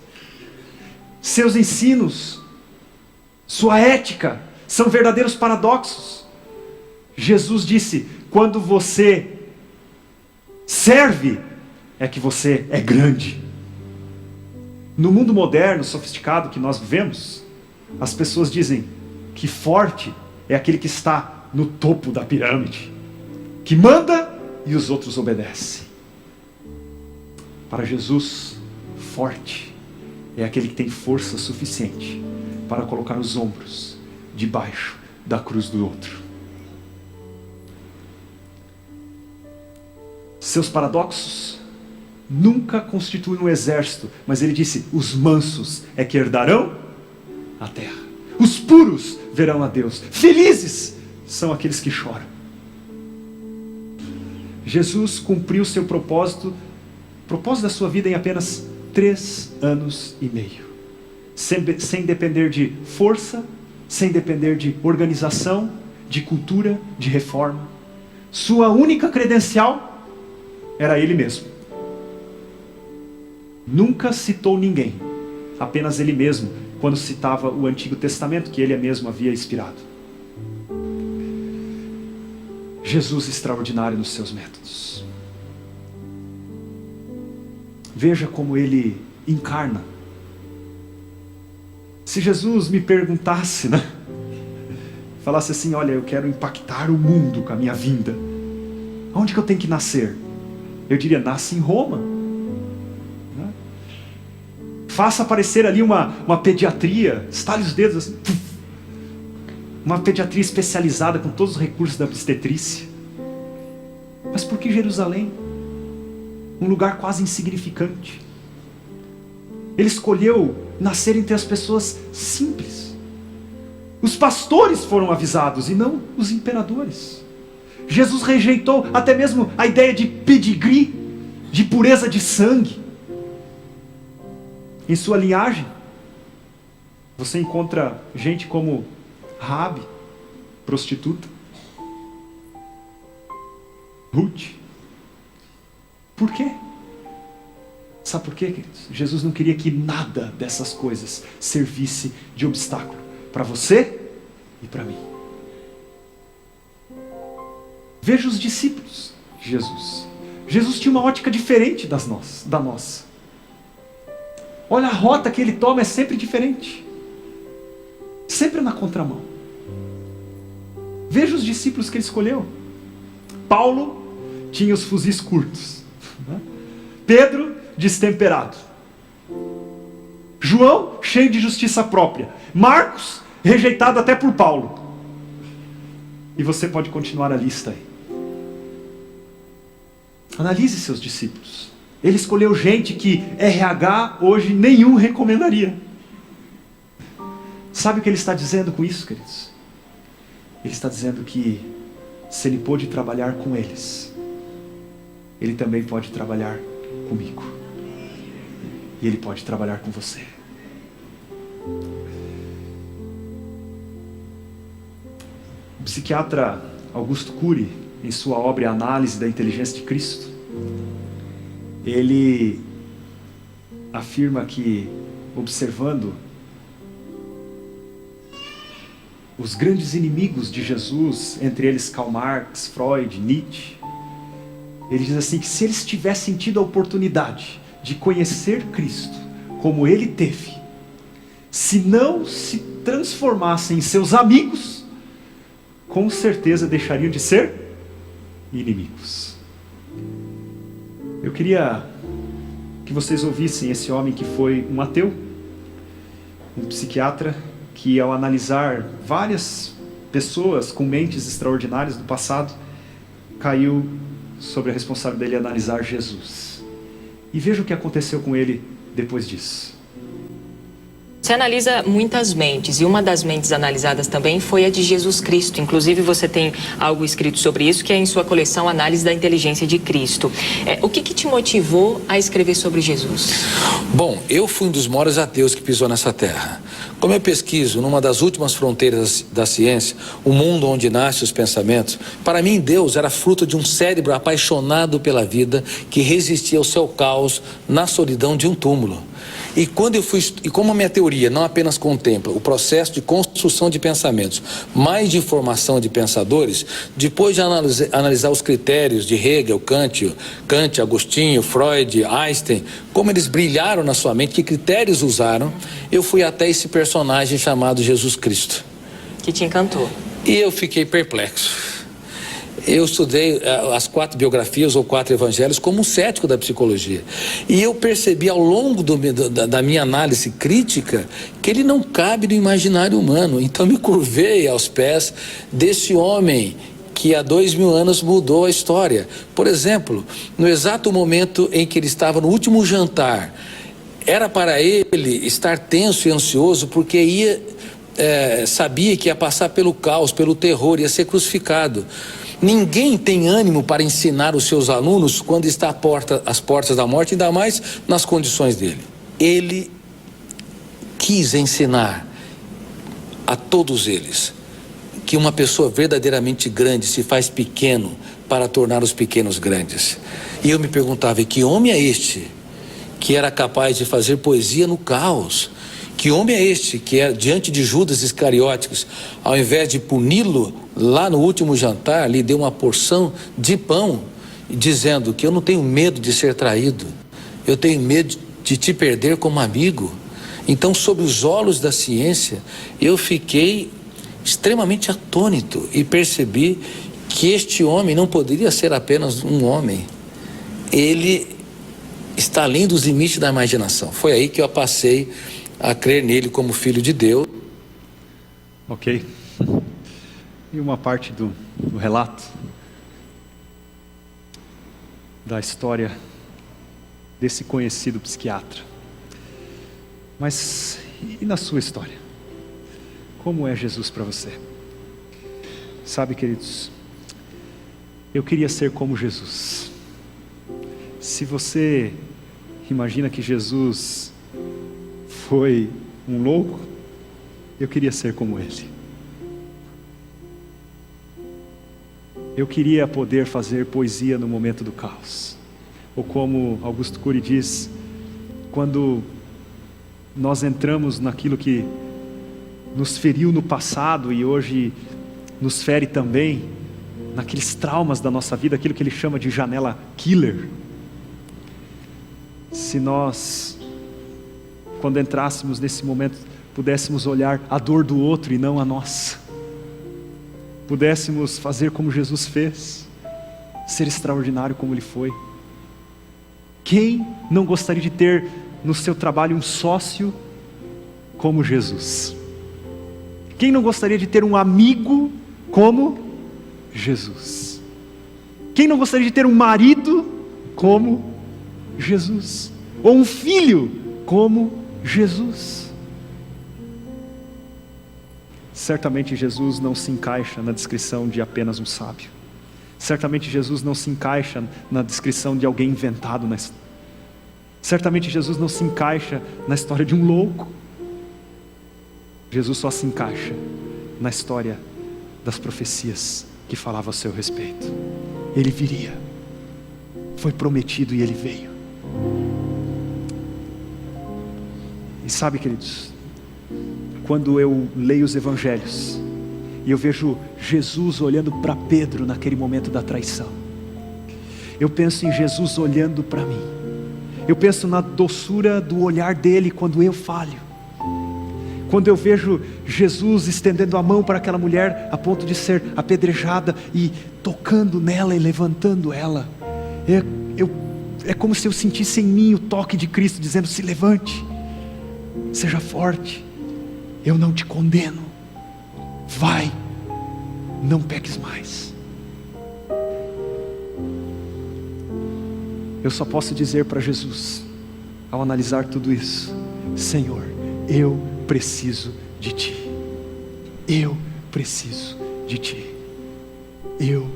Speaker 1: Seus ensinos, sua ética, são verdadeiros paradoxos. Jesus disse, quando você serve, é que você é grande. No mundo moderno, sofisticado que nós vivemos, as pessoas dizem que forte é aquele que está no topo da pirâmide, que manda e os outros obedecem. Para Jesus, forte é aquele que tem força suficiente para colocar os ombros debaixo da cruz do outro. Seus paradoxos nunca constituem um exército, mas ele disse, os mansos é que herdarão a terra. Os puros verão a Deus. Felizes são aqueles que choram. Jesus cumpriu seu propósito da sua vida em apenas 3 anos e meio. Sem depender de força, sem depender de organização, de cultura, de reforma. Sua única credencial era Ele mesmo. Nunca citou ninguém, apenas Ele mesmo, quando citava o Antigo Testamento, que Ele mesmo havia inspirado. Jesus extraordinário nos seus métodos. Veja como Ele encarna. Se Jesus me perguntasse, né? Falasse assim, olha, eu quero impactar o mundo com a minha vinda. Onde que eu tenho que nascer? Eu diria, nasce em Roma. Né? Faça aparecer ali uma pediatria, estale os dedos assim, uma pediatria especializada com todos os recursos da obstetrícia. Mas por que Jerusalém? Um lugar quase insignificante. Ele escolheu nascer entre as pessoas simples. Os pastores foram avisados e não os imperadores. Jesus rejeitou até mesmo a ideia de pedigree, de pureza de sangue. Em sua linhagem, você encontra gente como Raabe, prostituta, Ruth. Por quê? Sabe por quê, queridos? Jesus não queria que nada dessas coisas servisse de obstáculo para você e para mim. Veja os discípulos de Jesus. Jesus tinha uma ótica diferente da nossa. Olha, a rota que ele toma é sempre diferente. Sempre na contramão. Veja os discípulos que ele escolheu. Paulo tinha os fuzis curtos. Pedro, destemperado. João, cheio de justiça própria. Marcos, rejeitado até por Paulo. E você pode continuar a lista aí. Analise seus discípulos. Ele escolheu gente que RH hoje nenhum recomendaria. Sabe o que ele está dizendo com isso, queridos? Ele está dizendo que se ele pôde trabalhar com eles, ele também pode trabalhar comigo. E ele pode trabalhar com você. O psiquiatra Augusto Cury, em sua obra Análise da Inteligência de Cristo, ele afirma que, observando os grandes inimigos de Jesus, entre eles Karl Marx, Freud, Nietzsche, ele diz assim que se eles tivessem tido a oportunidade de conhecer Cristo como ele teve, se não se transformassem em seus amigos, com certeza deixariam de ser inimigos. Eu queria que vocês ouvissem esse homem que foi um ateu, um psiquiatra que, ao analisar várias pessoas com mentes extraordinárias do passado, caiu sobre a responsabilidade dele analisar Jesus. E veja o que aconteceu com ele depois disso.
Speaker 2: Você analisa muitas mentes, e uma das mentes analisadas também foi a de Jesus Cristo. Inclusive você tem algo escrito sobre isso, que é em sua coleção Análise da Inteligência de Cristo. O que te motivou a escrever sobre Jesus?
Speaker 3: Bom, eu fui um dos maiores ateus que pisou nessa terra. Como eu pesquiso numa das últimas fronteiras da ciência, o mundo onde nascem os pensamentos, para mim Deus era fruto de um cérebro apaixonado pela vida que resistia ao seu caos na solidão de um túmulo. E como a minha teoria não apenas contempla o processo de construção de pensamentos, mas de formação de pensadores, depois de analisar os critérios de Hegel, Kant, Agostinho, Freud, Einstein, como eles brilharam na sua mente, que critérios usaram, eu fui até esse personagem chamado Jesus Cristo.
Speaker 2: Que te encantou.
Speaker 3: E eu fiquei perplexo. Eu estudei as 4 biografias ou 4 evangelhos como um cético da psicologia. E eu percebi ao longo da minha análise crítica que ele não cabe no imaginário humano. Então me curvei aos pés desse homem que há 2000 anos mudou a história. Por exemplo, no exato momento em que ele estava no último jantar, era para ele estar tenso e ansioso porque ia sabia que ia passar pelo caos, pelo terror, ia ser crucificado. Ninguém tem ânimo para ensinar os seus alunos quando está às portas da morte, ainda mais nas condições dele. Ele quis ensinar a todos eles que uma pessoa verdadeiramente grande se faz pequeno para tornar os pequenos grandes. E eu me perguntava, que homem é este que era capaz de fazer poesia no caos? Que homem é este que, diante de Judas Iscariotes, ao invés de puni-lo lá no último jantar, lhe deu uma porção de pão, dizendo que eu não tenho medo de ser traído, eu tenho medo de te perder como amigo. Então, sob os olhos da ciência, eu fiquei extremamente atônito e percebi que este homem não poderia ser apenas um homem. Ele está além dos limites da imaginação. Foi aí que eu passei a crer nele como filho de Deus.
Speaker 1: Ok. E uma parte do relato da história desse conhecido psiquiatra. Mas e na sua história? Como é Jesus para você? Sabe, queridos, eu queria ser como Jesus. Se você imagina que Jesus foi um louco, eu queria ser como ele. Eu queria poder fazer poesia no momento do caos. Ou como Augusto Cury diz, quando nós entramos naquilo que nos feriu no passado e hoje nos fere também, naqueles traumas da nossa vida, aquilo que ele chama de janela killer. Se nós, quando entrássemos nesse momento, pudéssemos olhar a dor do outro e não a nossa, pudéssemos fazer como Jesus fez, ser extraordinário como ele foi. Quem não gostaria de ter no seu trabalho um sócio como Jesus? Quem não gostaria de ter um amigo como Jesus? Quem não gostaria de ter um marido como Jesus? Ou um filho como Jesus? Certamente Jesus não se encaixa na descrição de apenas um sábio. Certamente Jesus não se encaixa na descrição de alguém inventado na história. Certamente Jesus não se encaixa na história de um louco. Jesus só se encaixa na história das profecias que falavam a seu respeito. Ele viria, foi prometido e ele veio. E sabe, queridos, quando eu leio os evangelhos e eu vejo Jesus olhando para Pedro naquele momento da traição, eu penso em Jesus olhando para mim. Eu penso na doçura do olhar dele quando eu falho. Quando eu vejo Jesus estendendo a mão para aquela mulher a ponto de ser apedrejada e tocando nela e levantando ela, é como se eu sentisse em mim o toque de Cristo dizendo: se levante, seja forte, eu não te condeno, vai, não peques mais. Eu só posso dizer para Jesus, ao analisar tudo isso: Senhor, eu preciso de Ti. Eu preciso de Ti. Eu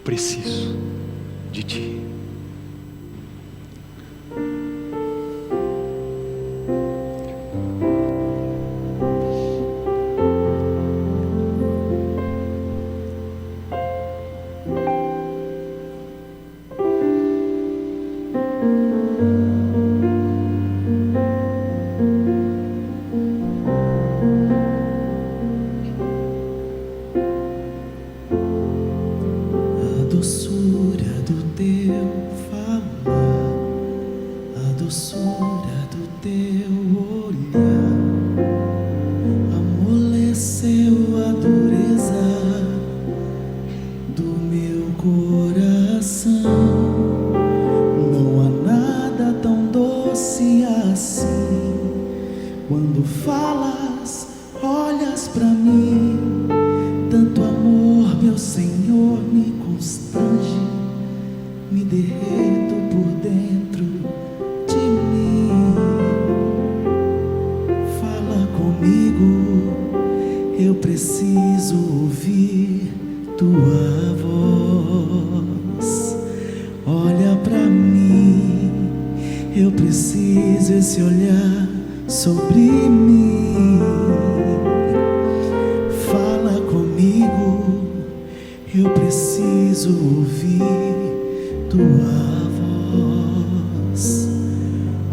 Speaker 1: preciso de Ti.
Speaker 4: Me derreto por dentro de mim. eu preciso esse olhar sobre mim. Fala comigo, eu preciso ouvir tua voz.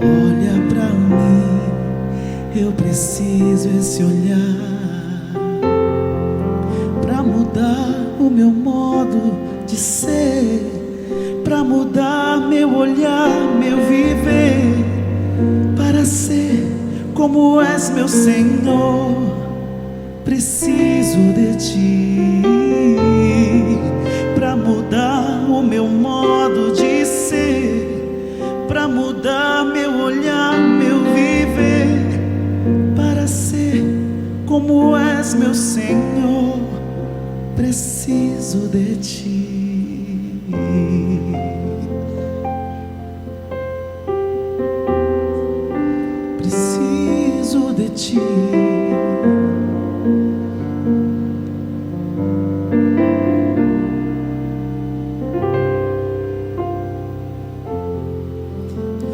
Speaker 4: Olha pra mim, eu preciso esse olhar pra mudar o meu modo de ser, pra mudar meu olhar, meu viver, para ser como és, meu Senhor. Preciso de ti pra mudar o meu modo de ser, pra mudar meu olhar, meu viver, para ser como és, meu Senhor. Preciso de ti. Preciso de ti.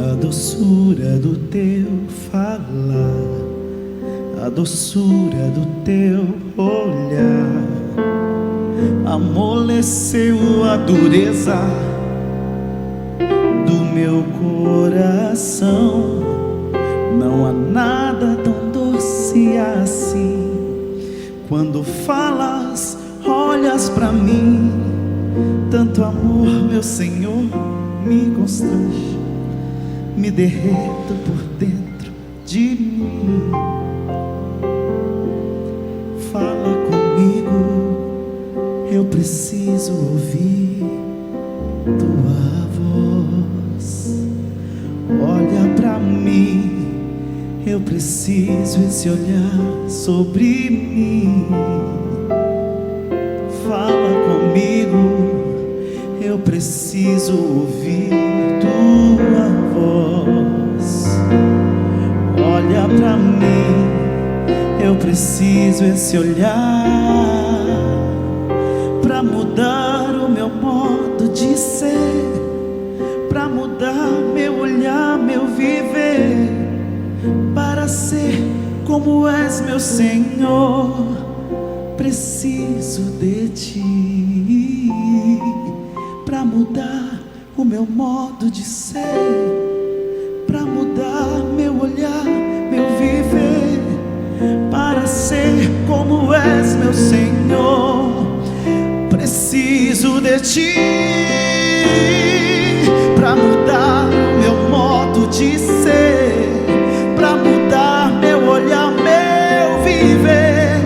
Speaker 4: A doçura do teu falar, a doçura do teu olhar, amoleceu a dureza do meu coração. Não há nada tão doce assim. Quando falas, olhas pra mim. Tanto amor, meu Senhor, me constrange. Me derreto por dentro de mim. Fala comigo, eu preciso ouvir tua voz. Olha pra mim, eu preciso esse olhar sobre mim. Fala comigo, eu preciso ouvir tua voz. Olha pra mim, eu preciso esse olhar pra mudar o meu modo de ser, pra mudar meu olhar, meu viver, para ser como és, meu Senhor. Preciso de ti pra mudar o meu modo de ser, pra mudar meu olhar, meu viver, para ser como és, meu Senhor. Preciso de ti pra mudar o meu modo de ser, pra mudar meu olhar, meu viver,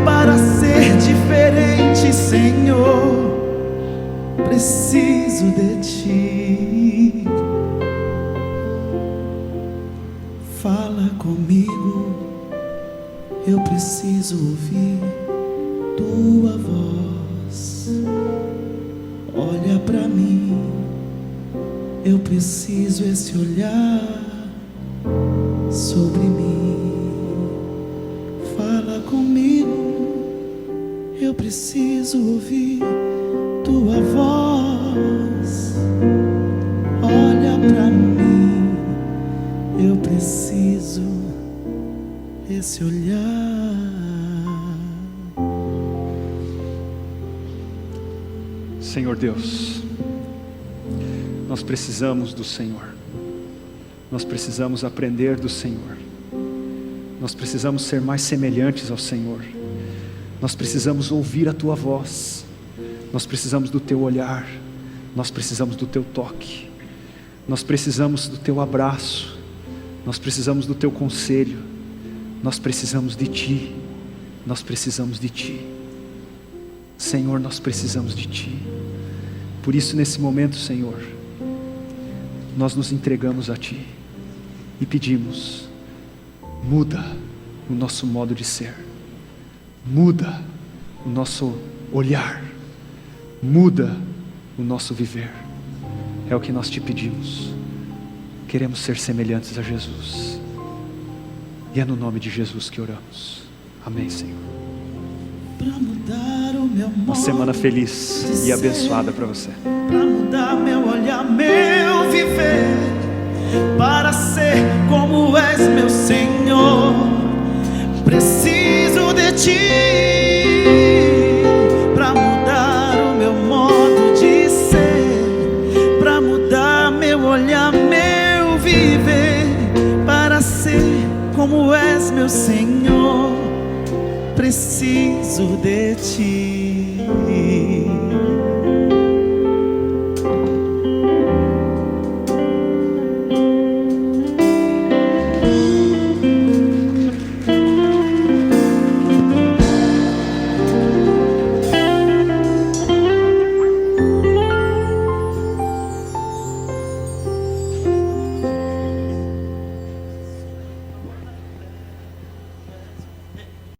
Speaker 4: para ser diferente, Senhor. Preciso de ti. Fala comigo, eu preciso ouvir tua voz. Olha pra mim, eu preciso esse olhar sobre mim. Fala comigo, eu preciso ouvir tua voz. Olha pra mim, eu preciso esse olhar.
Speaker 1: Senhor Deus, nós precisamos do Senhor. Nós precisamos aprender do Senhor. Nós precisamos ser mais semelhantes ao Senhor. Nós precisamos ouvir a tua voz. Nós precisamos do teu olhar. Nós precisamos do teu toque. Nós precisamos do teu abraço. Nós precisamos do teu conselho. Nós precisamos de ti. Nós precisamos de ti. Senhor, nós precisamos de ti. Por isso, nesse momento, Senhor, nós nos entregamos a ti e pedimos: muda o nosso modo de ser, muda o nosso olhar, muda o nosso viver. É o que nós te pedimos. Queremos ser semelhantes a Jesus, e é no nome de Jesus que oramos. Amém, Senhor. Uma semana feliz e abençoada para você.
Speaker 4: Para mudar meu olhar, meu viver, viver, para ser como és, meu Senhor. Preciso de ti.